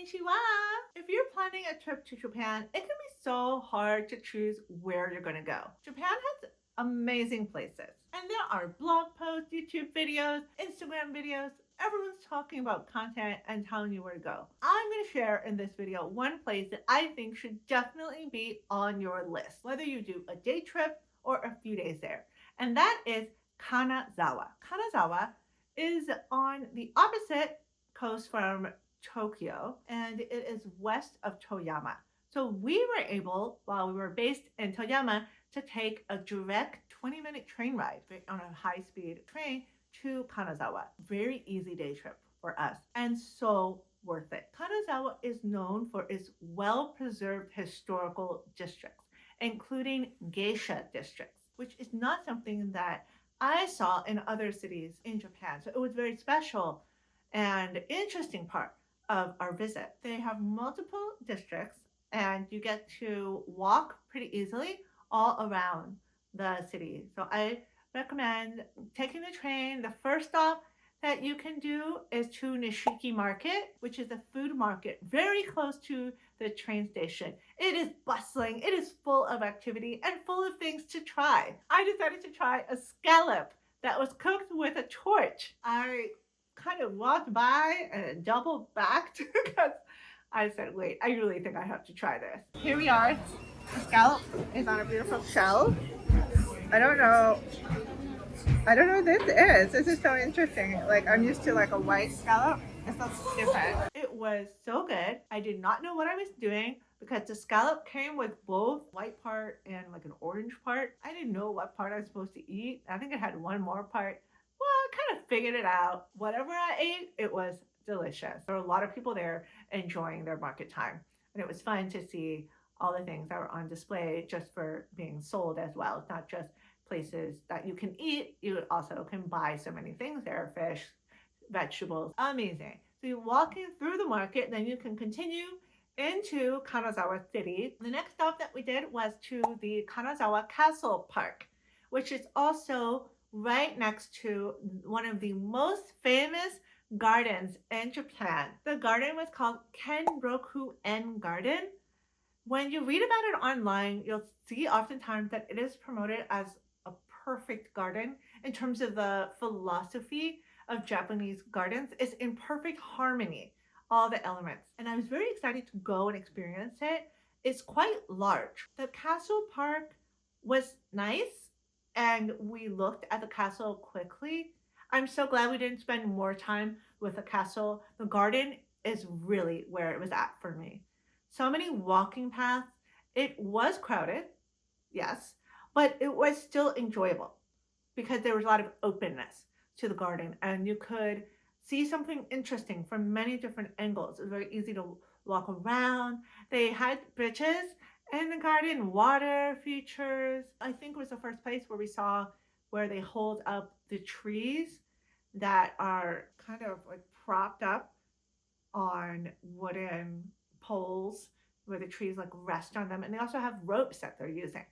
Konnichiwa! If you're planning a trip to Japan, it can be so hard to choose where you're going to go. Japan has amazing places, and there are blog posts, YouTube videos, Instagram videos. Everyone's talking about content and telling you where to go. I'm going to share in this video one place that I think should definitely be on your list, whether you do a day trip or a few days there, and that is Kanazawa. Kanazawa is on the opposite coast from Tokyo, and it is west of Toyama. So we were able, while we were based in Toyama, to take a direct 20-minute train ride on a high-speed train to Kanazawa. Very easy day trip for us, and so worth it. Kanazawa is known for its well-preserved historical districts, including Geisha districts, which is not something that I saw in other cities in Japan. So it was very special and interesting part of our visit. They have multiple districts, and you get to walk pretty easily all around the city. So I recommend taking the train. The first stop that you can do is to Nishiki Market, which is a food market very close to the train station. It is bustling, it is full of activity and full of things to try. I decided to try a scallop that was cooked with a torch. I kind of walked by and double backed because I said, wait, I really think I have to try this. Here we are. The scallop is on a beautiful shell. I don't know what this is. This is so interesting. Like, I'm used to like a white scallop. This looks different. It was so good. I did not know what I was doing because the scallop came with both white part and like an orange part. I didn't know what part I was supposed to eat. I think it had one more part. Well, I kind of figured it out. Whatever I ate, it was delicious. There were a lot of people there enjoying their market time. And it was fun to see all the things that were on display just for being sold as well. It's not just places that you can eat, you also can buy so many things there, fish, vegetables, amazing. So you're walking through the market, then you can continue into Kanazawa City. The next stop that we did was to the Kanazawa Castle Park, which is also right next to one of the most famous gardens in Japan. The garden was called Kenrokuen Garden. When you read about it online, you'll see oftentimes that it is promoted as a perfect garden in terms of the philosophy of Japanese gardens. It's in perfect harmony, all the elements. And I was very excited to go and experience it. It's quite large. The castle park was nice, and we looked at the castle quickly. I'm so glad we didn't spend more time with the castle. The garden is really where it was at for me. So many walking paths. It was crowded, yes, but it was still enjoyable because there was a lot of openness to the garden, and you could see something interesting from many different angles. It was very easy to walk around. They had bridges in the garden, water features. I think it was the first place where we saw where they hold up the trees that are kind of like propped up on wooden poles where the trees like rest on them, and they also have ropes that they're using.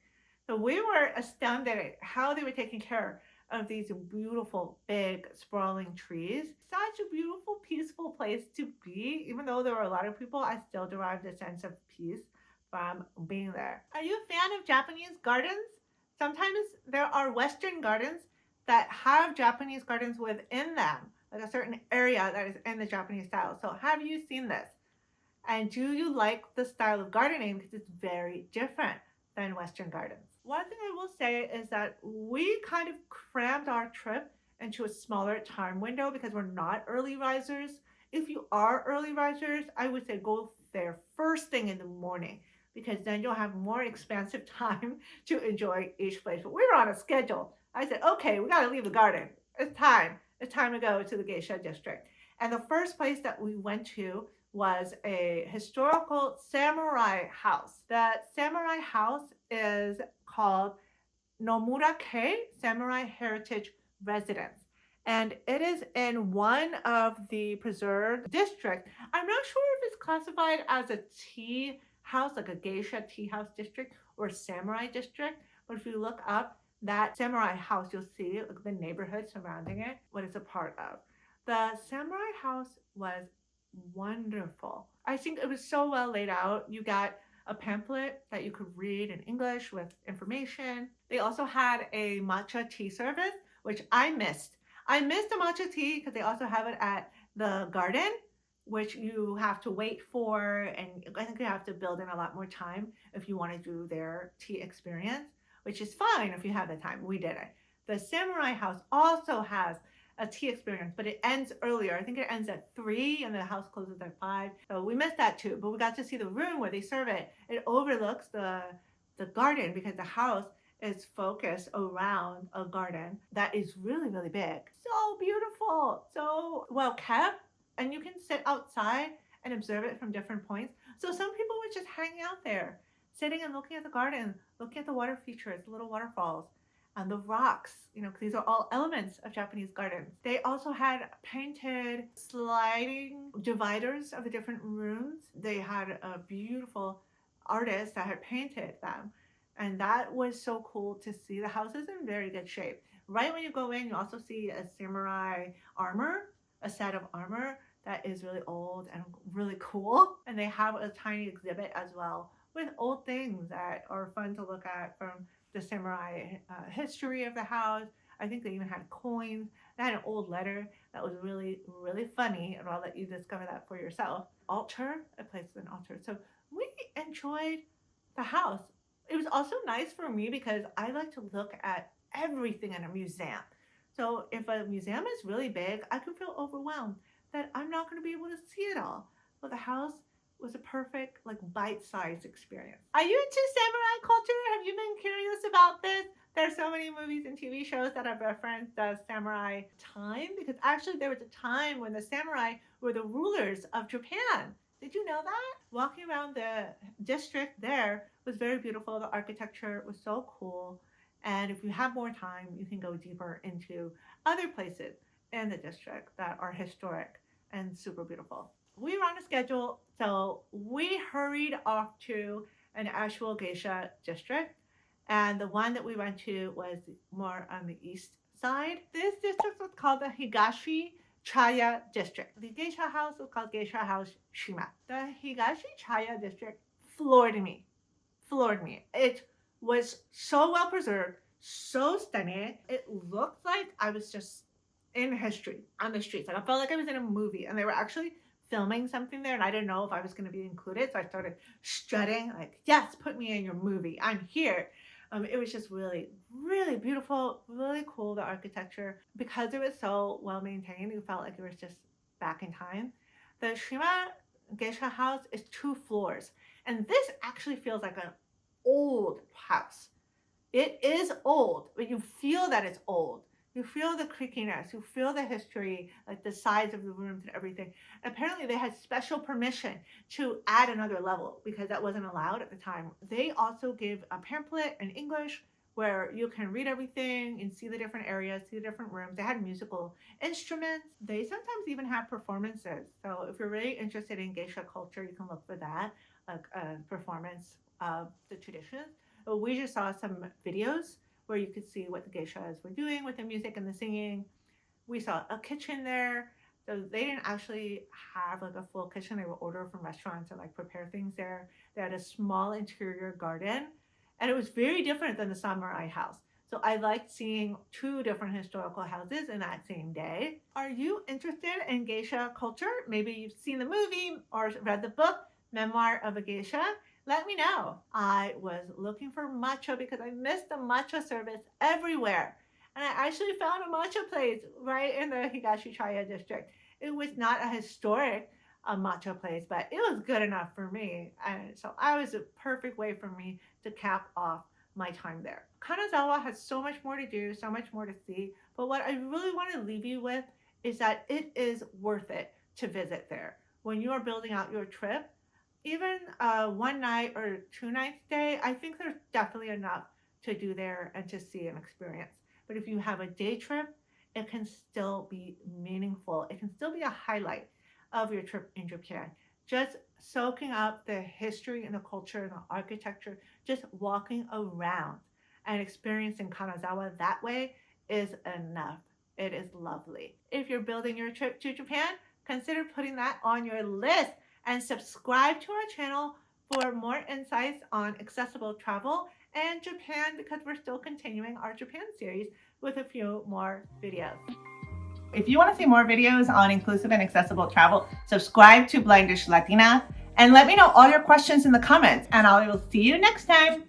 So we were astounded at how they were taking care of these beautiful, big, sprawling trees. Such a beautiful, peaceful place to be. Even though there were a lot of people, I still derived a sense of peace from being there. Are you a fan of Japanese gardens? Sometimes there are Western gardens that have Japanese gardens within them, like a certain area that is in the Japanese style. So have you seen this? And do you like the style of gardening? Because it's very different than Western gardens. One thing I will say is that we kind of crammed our trip into a smaller time window because we're not early risers. If you are early risers, I would say go there first thing in the morning, because then you'll have more expansive time to enjoy each place. But we were on a schedule. I said, okay, we got to leave the garden. It's time. It's time to go to the Geisha district. And the first place that we went to was a historical samurai house. The samurai house is called Nomura-kei Samurai Heritage Residence, and it is in one of the preserved districts. I'm not sure if it's classified as a tea house, like a geisha tea house district, or samurai district, but if you look up that samurai house, you'll see like the neighborhood surrounding it, what it's a part of. The samurai house was wonderful. I think it was so well laid out. You got a pamphlet that you could read in English with information. They also had a matcha tea service, which I missed. I missed the matcha tea because they also have it at the garden, which you have to wait for, and I think you have to build in a lot more time if you want to do their tea experience, which is fine if you have the time. We did it. The Samurai House also has a tea experience, but it ends earlier. I think it ends at 3 and the house closes at 5. So we missed that too. But we got to see the room where they serve it. It overlooks the garden because the house is focused around a garden that is really, really big. So beautiful, so well kept, and you can sit outside and observe it from different points. So some people were just hanging out there, sitting and looking at the garden, looking at the water features, the little waterfalls, and the rocks, because these are all elements of Japanese gardens. They also had painted sliding dividers of the different rooms. They had a beautiful artist that had painted them. And that was so cool to see. The house is in very good shape. Right when you go in, you also see a samurai armor, a set of armor that is really old and really cool. And they have a tiny exhibit as well with old things that are fun to look at from the samurai history of the house. I think they even had coins. They had an old letter that was really, really funny, and I'll let you discover that for yourself. Altar, a place with an altar. So we enjoyed the house. It was also nice for me because I like to look at everything in a museum. So if a museum is really big, I can feel overwhelmed that I'm not going to be able to see it all. But the house was a perfect, like, bite-sized experience. Are you into samurai culture? Have you been curious about this? There's so many movies and TV shows that have referenced the samurai time, because actually there was a time when the samurai were the rulers of Japan. Did you know that? Walking around the district there was very beautiful. The architecture was so cool. And if you have more time, you can go deeper into other places in the district that are historic and super beautiful. We were on a schedule, so we hurried off to an actual geisha district. And the one that we went to was more on the east side. This district was called the Higashi Chaya district. The geisha house was called Geisha House Shima. The Higashi Chaya district floored me. Floored me. It was so well preserved, so stunning. It looked like I was just in history on the streets. Like I felt like I was in a movie, and they were actually filming something there, and I didn't know if I was going to be included. So I started strutting, like, yes, put me in your movie. I'm here. It was just really, really beautiful, really cool, the architecture. Because it was so well maintained, you felt like it was just back in time. The Shima Geisha house is 2 floors. And this actually feels like an old house. It is old, but you feel that it's old. You feel the creakiness, you feel the history, like the size of the rooms and everything. Apparently they had special permission to add another level because that wasn't allowed at the time. They also gave a pamphlet in English where you can read everything and see the different areas, see the different rooms. They had musical instruments. They sometimes even have performances. So if you're really interested in geisha culture, you can look for that, like a performance of the traditions. We just saw some videos where you could see what the geishas were doing with the music and the singing. We saw a kitchen there. So they didn't actually have like a full kitchen. They would order from restaurants and like prepare things there. They had a small interior garden, and it was very different than the samurai house. So I liked seeing 2 different historical houses in that same day. Are you interested in geisha culture? Maybe you've seen the movie or read the book, Memoir of a Geisha. Let me know. I was looking for matcha because I missed the matcha service everywhere. And I actually found a matcha place right in the Higashi Chaya district. It was not a historic matcha place, but it was good enough for me. And so I was a perfect way for me to cap off my time there. Kanazawa has so much more to do, so much more to see. But what I really want to leave you with is that it is worth it to visit there. When you are building out your trip, even a 1 night or 2 night stay, I think there's definitely enough to do there and to see and experience. But if you have a day trip, it can still be meaningful. It can still be a highlight of your trip in Japan. Just soaking up the history and the culture and the architecture, just walking around and experiencing Kanazawa that way is enough. It is lovely. If you're building your trip to Japan, consider putting that on your list and subscribe to our channel for more insights on accessible travel and Japan, because we're still continuing our Japan series with a few more videos. If you want to see more videos on inclusive and accessible travel, subscribe to BlindishLatina and let me know all your questions in the comments, and I will see you next time.